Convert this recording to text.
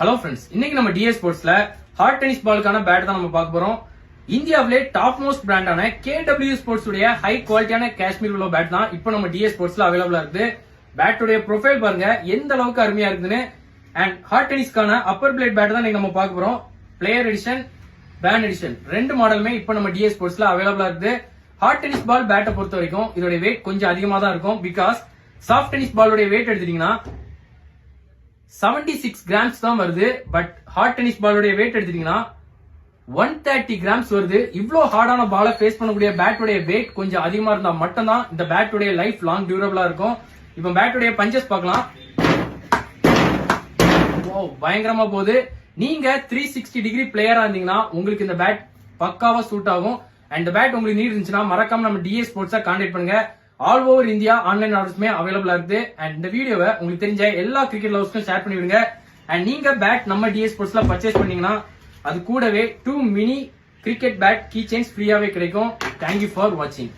Hello friends, இன்னைக்கு நம்ம DS ஸ்போர்ட்ஸ்ல ஹார்ட் டென்னிஸ் பாலுக்கான பேட் தான் நம்ம பார்க்க போறோம். இந்தியாவிலே டாப் மோஸ்ட் பிராண்டான KW ஸ்போர்ட்ஸ் உடைய ஹை குவாலிட்டியான காஷ்மீர் உள்ள பேட் தான் இப்போ நம்ம டிஎஸ் ஸ்போர்ட்ஸ்ல அவைலபிளா இருக்கு. பேட்டுடைய ப்ரொஃபைல் பாருங்க எந்த அளவுக்கு அருமையா இருக்குன்னு. அண்ட் ஹார்ட் டென்னிஸ்க்கான அப்பர் பிளேட் பேட் தான் நம்ம பார்க்க போறோம். பிளேயர் எடிஷன், பேண்ட் எடிஷன் ரெண்டு மாடலுமே இப்போ நம்ம டிஎஸ் ஸ்போர்ட்ஸ்ல அவைலபிளா இருக்கு. ஹார்ட் டென்னிஸ் பால் பேட்டை பொறுத்த வரைக்கும் இதோட வெயிட் கொஞ்சம் அதிகமா தான் இருக்கும். பிகாஸ் சாஃப்ட் டென்னிஸ் பாலோட வெயிட் எடுத்துட்டீங்கன்னா 76 கிராம்ஸ் தான் வருது. பட் ஹார்ட் டென்னிஸ் பாலோட வெயிட் எடுத்துட்டீங்கன்னா 130 கிராம்ஸ் வருது. இவ்ளோ ஹார்டான பாலை ஃபேஸ் பண்ணக்கூடிய பேட்டோட வெயிட் கொஞ்சம் அதிகமா இருந்தா மட்டும்தான் இந்த பேட்டோட லைஃப் லாங் டியூரபிளா இருக்கும். இப்ப பேட்டோட பஞ்சஸ் பார்க்கலாம். பயங்கரமா போகுது. நீங்க 360 டிகிரி பிளேயரா இருந்தீங்கன்னா உங்களுக்கு இந்த பேட் பக்காவா சூட் ஆகும். அண்ட் இந்த பேட் உங்களுக்கு நீட் இருந்துச்சுன்னா மறக்காம நம்ம டிஎஸ் ஸ்போர்ட்ஸா கான்டாக்ட் பண்ணுங்க. ஆல் ஓவர் இந்தியா ஆன்லைன் ஆர்டர்ஸ்மே அவைலபிளா இருக்கு. அண்ட் இந்த வீடியோவை உங்களுக்கு தெரிஞ்ச எல்லா கிரிக்கெட் லவர்ஸ்க்கும் ஷேர் பண்ணி விடுங்க. அண்ட் நீங்க பேட் நம்ம டிஎஸ் ஸ்போர்ட்ஸ்ல பர்ச்சேஸ் பண்ணீங்கன்னா அது கூடவே 2 mini cricket bat key chains ஃப்ரீயாவே கிடைக்கும். தேங்க்யூ ஃபார் வாட்சிங்.